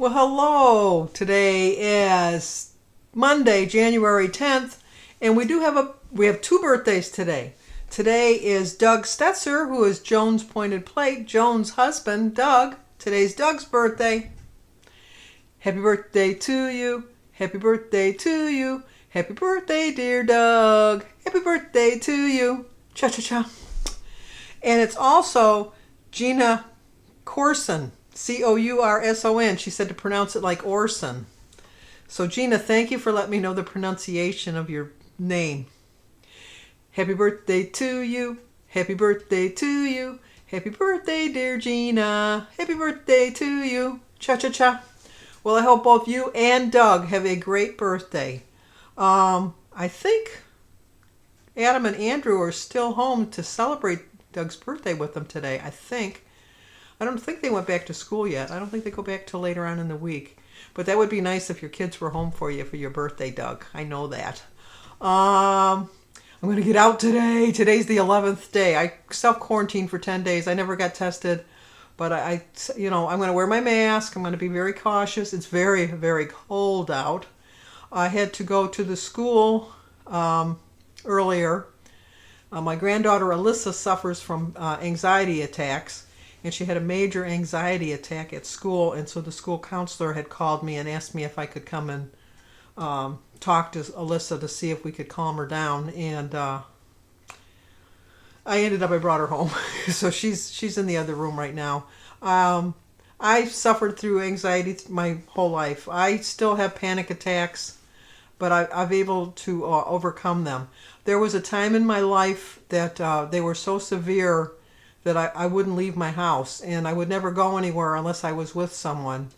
Well, hello. Today is Monday, January 10th, and we have two birthdays today. Today is Doug Stetzer, who is Joan's Pointed Plate, Joan's husband, Doug. Today's Doug's birthday. Happy birthday to you. Happy birthday to you. Happy birthday, dear Doug. Happy birthday to you. Cha-cha-cha. And it's also Gina Corson. Courson. She said to pronounce it like Orson. So Gina, thank you for letting me know the pronunciation of your name. Happy birthday to you. Happy birthday to you. Happy birthday, dear Gina. Happy birthday to you. Cha-cha-cha. Well, I hope both you and Doug have a great birthday. I think Adam and Andrew are still home to celebrate Doug's birthday with them today. I don't think they went back to school yet. I don't think they go back till later on in the week. But that would be nice if your kids were home for you for your birthday, Doug. I know that. I'm going to get out today. Today's the 11th day. I self-quarantined for 10 days. I never got tested. But I'm going to wear my mask. I'm going to be very cautious. It's very, very cold out. I had to go to the school earlier. My granddaughter Alyssa suffers from anxiety attacks. And she had a major anxiety attack at school, and so the school counselor had called me and asked me if I could come and talk to Alyssa to see if we could calm her down. And I brought her home, so she's in the other room right now. I suffered through anxiety my whole life. I still have panic attacks, but I've able to overcome them. There was a time in my life that they were so severe that I wouldn't leave my house, and I would never go anywhere unless I was with someone.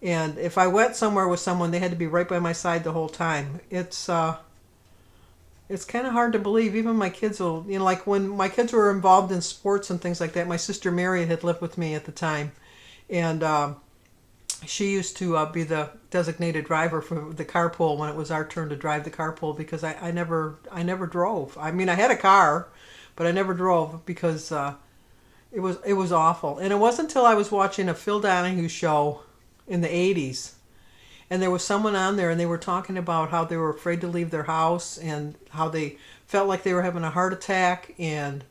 And if I went somewhere with someone, they had to be right by my side the whole time. It's kind of hard to believe. Even my kids will, like when my kids were involved in sports and things like that, my sister Mary had lived with me at the time, and she used to be the designated driver for the carpool when it was our turn to drive the carpool, because I never drove. I mean, I had a car, but I never drove because it was awful. And it wasn't until I was watching a Phil Donahue show in the 80s, and there was someone on there, and they were talking about how they were afraid to leave their house and how they felt like they were having a heart attack, and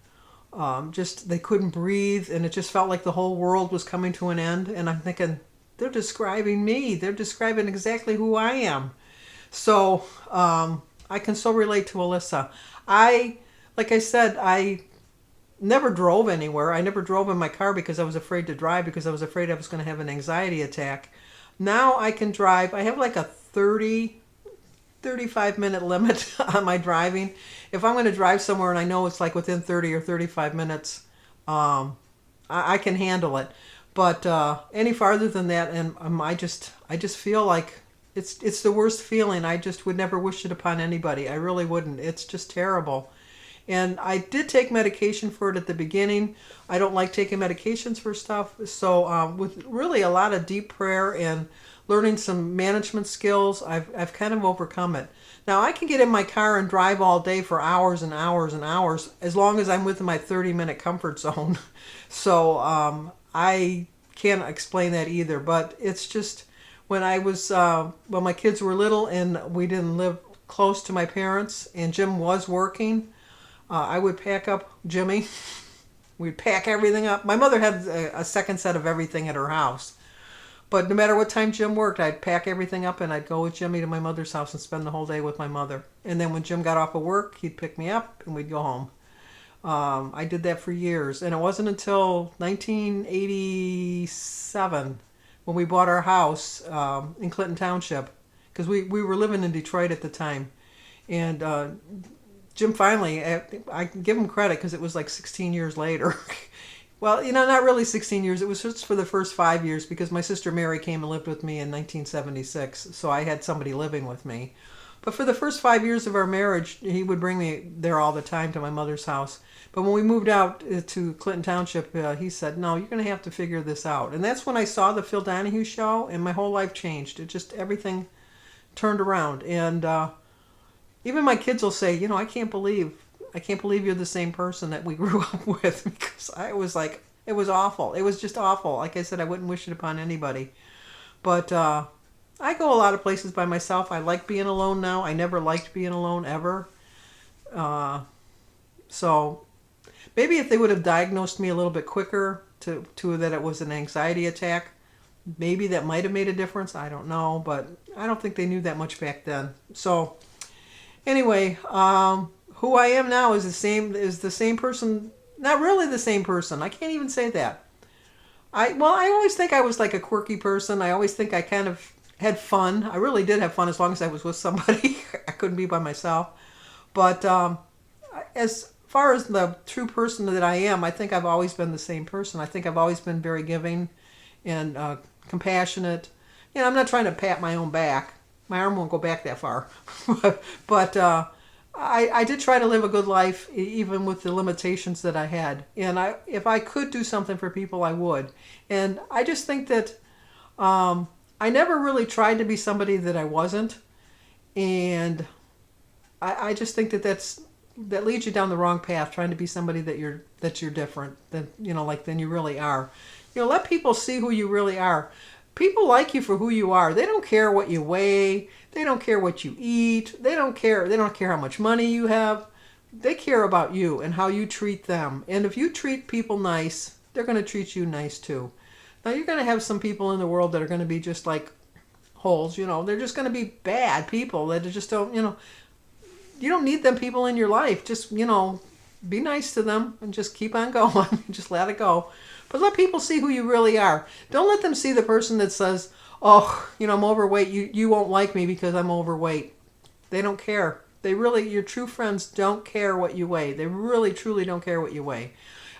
just they couldn't breathe, and it just felt like the whole world was coming to an end. And I'm thinking, they're describing me. They're describing exactly who I am. So I can so relate to Alyssa. Like I said, I never drove anywhere. I never drove in my car because I was afraid to drive, because I was afraid I was going to have an anxiety attack. Now I can drive. I have like a 35-minute limit on my driving. If I'm going to drive somewhere and I know it's like within 30 or 35 minutes, I can handle it. But any farther than that, and I just feel like it's the worst feeling. I just would never wish it upon anybody. I really wouldn't. It's just terrible. And I did take medication for it at the beginning. I don't like taking medications for stuff. So with really a lot of deep prayer and learning some management skills, I've kind of overcome it. Now I can get in my car and drive all day for hours and hours and hours, as long as I'm within my 30-minute comfort zone. So I can't explain that either. But it's just when my kids were little and we didn't live close to my parents and Jim was working, I would pack up Jimmy. We'd pack everything up. My mother had a second set of everything at her house. But no matter what time Jim worked, I'd pack everything up and I'd go with Jimmy to my mother's house and spend the whole day with my mother. And then when Jim got off of work, he'd pick me up and we'd go home. I did that for years. And it wasn't until 1987 when we bought our house in Clinton Township, because we were living in Detroit at the time. And Jim finally, I can give him credit because it was like 16 years later. Well, not really 16 years. It was just for the first 5 years, because my sister Mary came and lived with me in 1976. So I had somebody living with me. But for the first 5 years of our marriage, he would bring me there all the time to my mother's house. But when we moved out to Clinton Township, he said, no, you're going to have to figure this out. And that's when I saw the Phil Donahue show, and my whole life changed. It just, everything turned around. And even my kids will say, I can't believe you're the same person that we grew up with, because I was like, it was awful. It was just awful. Like I said, I wouldn't wish it upon anybody. But I go a lot of places by myself. I like being alone now. I never liked being alone ever. Uh, so maybe if they would have diagnosed me a little bit quicker to that it was an anxiety attack, maybe that might have made a difference. I don't know, but I don't think they knew that much back then. So anyway, who I am now is the same person. Not really the same person. I can't even say that. I always think I was like a quirky person. I always think I kind of had fun. I really did have fun as long as I was with somebody. I couldn't be by myself. But as far as the true person that I am, I think I've always been the same person. I think I've always been very giving and compassionate. You know, I'm not trying to pat my own back. My arm won't go back that far. But I did try to live a good life, even with the limitations that I had. And if I could do something for people, I would. And I just think that I never really tried to be somebody that I wasn't. And I just think that leads you down the wrong path, trying to be somebody that you're different than than you really are. Let people see who you really are. People like you for who you are. They don't care what you weigh. They don't care what you eat. They don't care how much money you have. They care about you and how you treat them. And if you treat people nice, they're going to treat you nice too. Now you're going to have some people in the world that are going to be just like holes. They're just going to be bad people that just don't. You don't need them people in your life. Just be nice to them and just keep on going. Just let it go. But let people see who you really are. Don't let them see the person that says, "Oh, I'm overweight. You won't like me because I'm overweight." They don't care. Your true friends don't care what you weigh. They really, truly don't care what you weigh.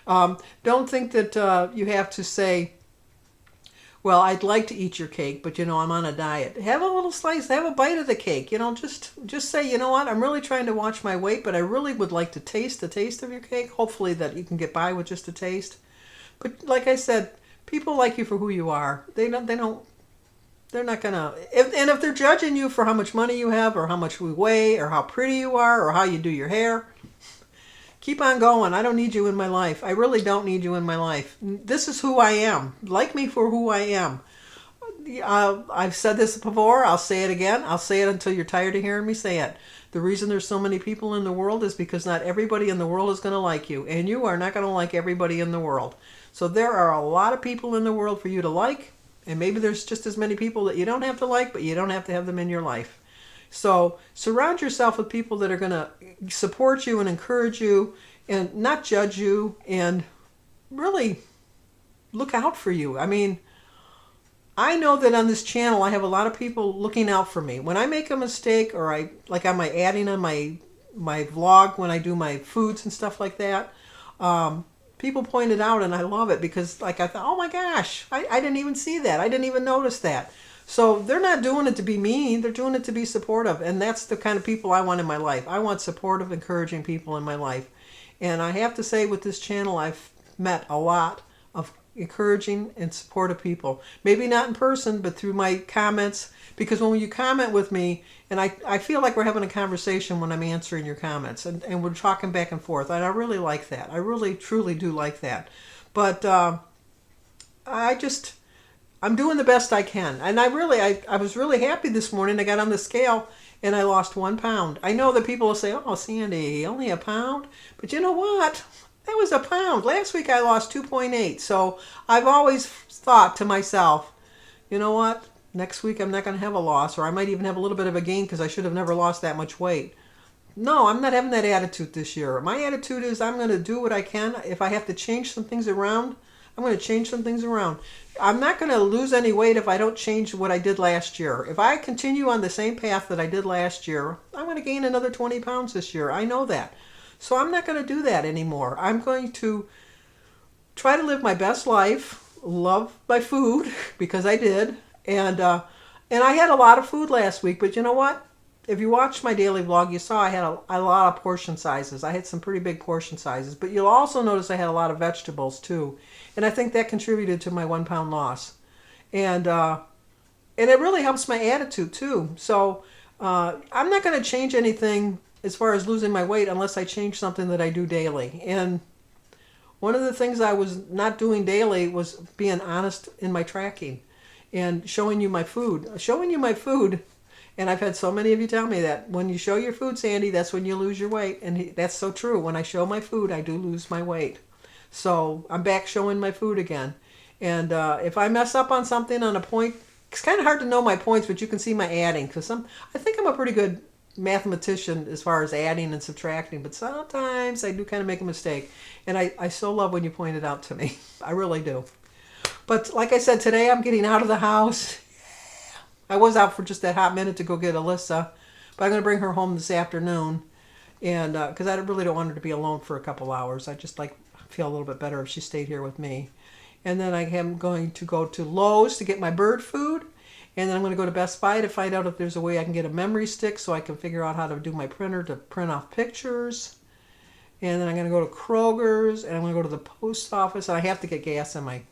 Don't think that you have to say, "Well, I'd like to eat your cake, but I'm on a diet." Have a little slice. Have a bite of the cake. Just say, "You know what? I'm really trying to watch my weight, but I really would like to taste the taste of your cake." Hopefully that you can get by with just a taste. But like I said, people like you for who you are. They're not gonna. If they're judging you for how much money you have, or how much you weigh, or how pretty you are, or how you do your hair, keep on going. I don't need you in my life. I really don't need you in my life. This is who I am. Like me for who I am. I've said this before. I'll say it again. I'll say it until you're tired of hearing me say it. The reason there's so many people in the world is because not everybody in the world is going to like you. And you are not going to like everybody in the world. So there are a lot of people in the world for you to like. And maybe there's just as many people that you don't have to like, but you don't have to have them in your life. So surround yourself with people that are going to support you and encourage you and not judge you and really look out for you. I mean, I know that on this channel I have a lot of people looking out for me. When I make a mistake, or on my adding on my vlog, when I do my foods and stuff like that, people point it out and I love it because I thought, oh my gosh, I didn't even see that. I didn't even notice that. So they're not doing it to be mean. They're doing it to be supportive. And that's the kind of people I want in my life. I want supportive, encouraging people in my life. And I have to say with this channel, I've met a lot of encouraging and supportive people. Maybe not in person, but through my comments. Because when you comment with me, and I feel like we're having a conversation when I'm answering your comments. And we're talking back and forth. And I really like that. I really, truly do like that. But I'm doing the best I can. And I was really happy this morning. I got on the scale and I lost 1 pound. I know that people will say, "Oh, Sandy, only a pound?" But you know what? That was a pound. Last week I lost 2.8. So I've always thought to myself, you know what? Next week I'm not going to have a loss, or I might even have a little bit of a gain because I should have never lost that much weight. No, I'm not having that attitude this year. My attitude is I'm going to do what I can. If I have to change some things around, I'm going to change some things around. I'm not going to lose any weight if I don't change what I did last year. If I continue on the same path that I did last year, I'm going to gain another 20 pounds this year. I know that. So I'm not going to do that anymore. I'm going to try to live my best life, love my food, because I did. And I had a lot of food last week, but you know what? If you watched my daily vlog, you saw I had a lot of portion sizes. I had some pretty big portion sizes, but you'll also notice I had a lot of vegetables too. And I think that contributed to my 1 pound loss. And it really helps my attitude too. So I'm not going to change anything as far as losing my weight unless I change something that I do daily. And one of the things I was not doing daily was being honest in my tracking. and showing you my food. And I've had so many of you tell me that when you show your food, Sandy, that's when you lose your weight. And that's so true. When I show my food, I do lose my weight. So I'm back showing my food again. And if I mess up on something on a point, it's kind of hard to know my points, but you can see my adding. Because I think I'm a pretty good mathematician as far as adding and subtracting. But sometimes I do kind of make a mistake. And I so love when you point it out to me. I really do. But like I said, today I'm getting out of the house. I was out for just that hot minute to go get Alyssa, but I'm going to bring her home this afternoon, and because I really don't want her to be alone for a couple hours. I just feel a little bit better if she stayed here with me. And then I am going to go to Lowe's to get my bird food, and then I'm going to go to Best Buy to find out if there's a way I can get a memory stick so I can figure out how to do my printer to print off pictures. And then I'm going to go to Kroger's, and I'm going to go to the post office, and I have to get gas in my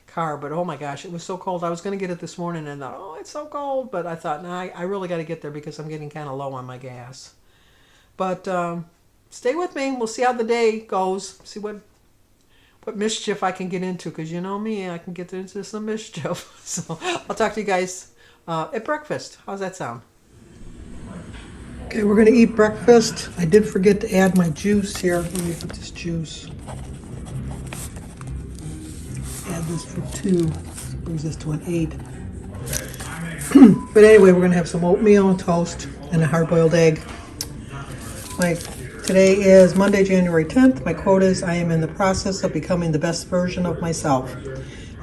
car, but oh my gosh, it was so cold. I was going to get it this morning and thought, oh, it's so cold, but I thought, no, I really got to get there because I'm getting kind of low on my gas. But stay with me. We'll see how the day goes. See what mischief I can get into, because you know me, I can get into some mischief. So I'll talk to you guys at breakfast. How's that sound? Okay, we're going to eat breakfast. I did forget to add my juice here. Let me put this juice. Add this for 2. Brings us to an 8. But anyway, we're going to have some oatmeal, toast, and a hard-boiled egg. Today is Monday, January 10th. My quote is, I am in the process of becoming the best version of myself.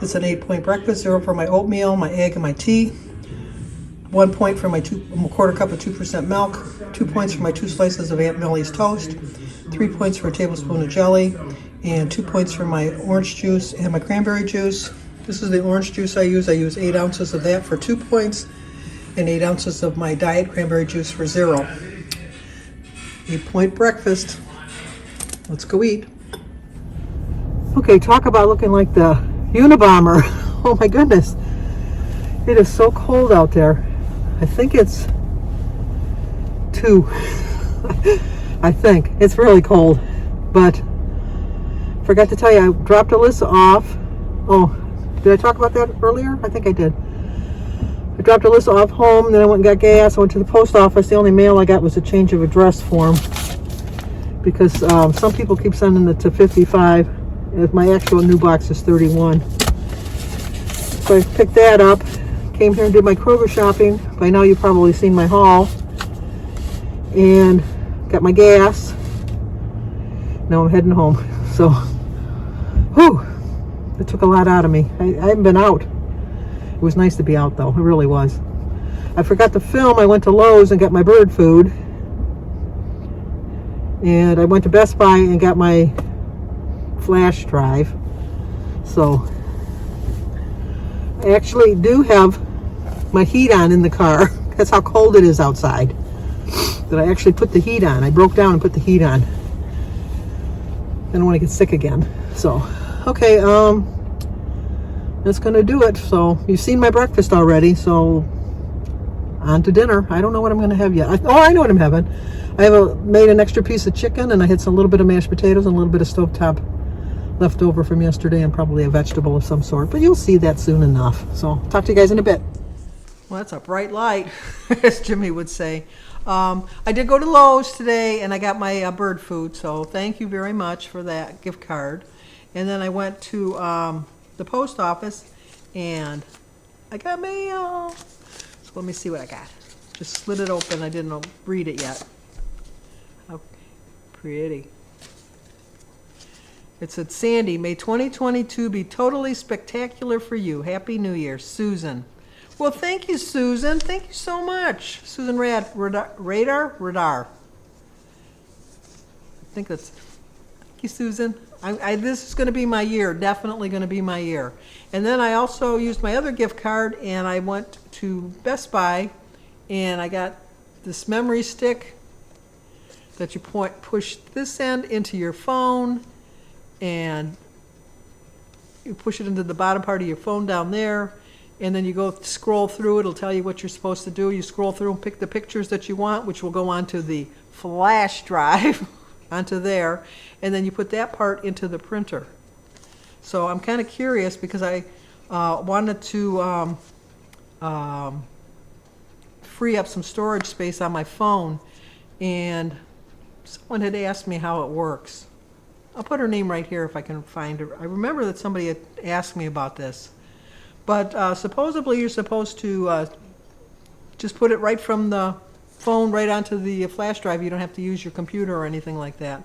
It's an 8-point breakfast, 0 for my oatmeal, my egg, and my tea. 1 point for my 1/4 cup of 2% milk. 2 points for my 2 slices of Aunt Millie's toast. 3 points for a tablespoon of jelly. And 2 points for my orange juice and my cranberry juice. This is the orange juice I use. I use 8 ounces of that for 2 points and 8 ounces of my diet cranberry juice for 0. 8-point breakfast. Let's go eat. Okay, talk about looking like the Unabomber. Oh my goodness. It is so cold out there. I think it's 2. I think. It's really cold. But forgot to tell you, I dropped Alyssa off. Oh, did I talk about that earlier? I think I did. I dropped Alyssa off home, then I went and got gas. I went to the post office. The only mail I got was a change of address form, because some people keep sending it to 55. My actual new box is 31. So I picked that up, came here and did my Kroger shopping. By now you've probably seen my haul. And got my gas. Now I'm heading home. So, whew, it took a lot out of me. I haven't been out. It was nice to be out, though. It really was. I forgot to film. I went to Lowe's and got my bird food. And I went to Best Buy and got my flash drive. So, I actually do have my heat on in the car. That's how cold it is outside. That I actually put the heat on. I broke down and put the heat on. I don't want to get sick again. So, okay, that's going to do it. So, you've seen my breakfast already, so on to dinner. I don't know what I'm going to have yet. I know what I'm having. I made an extra piece of chicken, and I had a little bit of mashed potatoes and a little bit of stovetop left over from yesterday, and probably a vegetable of some sort. But you'll see that soon enough. So, talk to you guys in a bit. Well, that's a bright light, as Jimmy would say. I did go to Lowe's today, and I got my bird food, so thank you very much for that gift card. And then I went to the post office, and I got mail. So let me see what I got. Just slid it open. I didn't read it yet. How pretty. It said, Sandy, may 2022 be totally spectacular for you. Happy New Year, Susan. Well, thank you, Susan. Thank you so much. Susan Radar. I think that's, thank you, Susan. This is going to be my year, definitely going to be my year. And then I also used my other gift card, and I went to Best Buy, and I got this memory stick that you push this end into your phone, and you push it into the bottom part of your phone down there, and then you go scroll through. It'll tell you what you're supposed to do. You scroll through and pick the pictures that you want, which will go onto the flash drive, onto there, and then you put that part into the printer. So I'm kind of curious because I wanted to free up some storage space on my phone, and someone had asked me how it works. I'll put her name right here if I can find her. I remember that somebody had asked me about this. But supposedly you're supposed to just put it right from the phone right onto the flash drive. You don't have to use your computer or anything like that.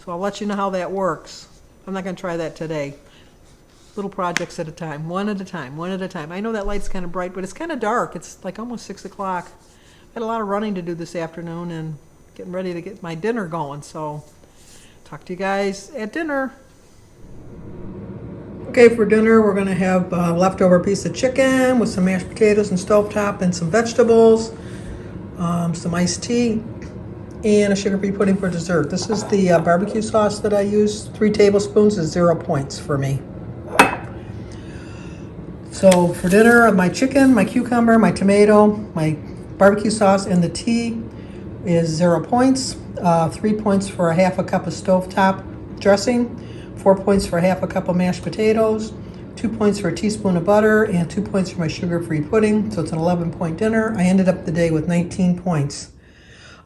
So I'll let you know how that works. I'm not going to try that today. Little projects at a time, one at a time, one at a time. I know that light's kind of bright, but it's kind of dark. It's like almost 6 o'clock. I had a lot of running to do this afternoon and getting ready to get my dinner going. So talk to you guys at dinner. Okay, for dinner we're going to have a leftover piece of chicken with some mashed potatoes and stovetop and some vegetables, some iced tea, and a sugar-free pudding for dessert. This is the barbecue sauce that I use. 3 tablespoons is 0 points for me. So for dinner, my chicken, my cucumber, my tomato, my barbecue sauce, and the tea is 0 points. 3 points for a half a cup of stovetop dressing, 4 points for a half a cup of mashed potatoes, 2 points for a teaspoon of butter, and 2 points for my sugar-free pudding. So it's an 11-point dinner. I ended up the day with 19 points.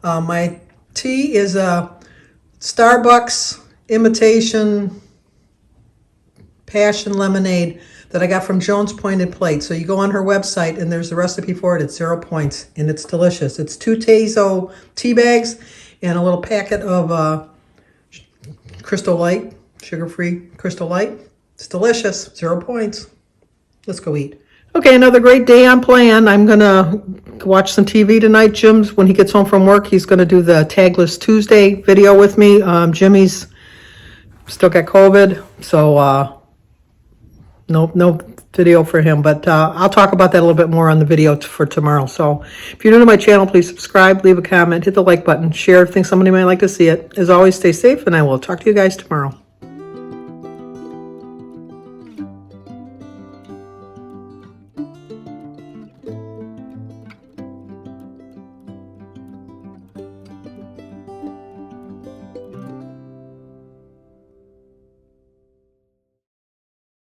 My tea is a Starbucks imitation passion lemonade that I got from Jones Pointed Plate. So you go on her website and there's a recipe for it. It's 0 points and it's delicious. It's 2 Tazo tea bags and a little packet of Crystal Light, sugar-free Crystal Light. It's delicious. 0 points. Let's go eat. Okay, another great day on plan. I'm going to watch some TV tonight. Jim's, when he gets home from work, he's going to do the Tagless Tuesday video with me. Jimmy's still got COVID, so no video for him, but I'll talk about that a little bit more on the video for tomorrow. So if you're new to my channel, please subscribe, leave a comment, hit the like button, share if you think somebody might like to see it. As always, stay safe, and I will talk to you guys tomorrow.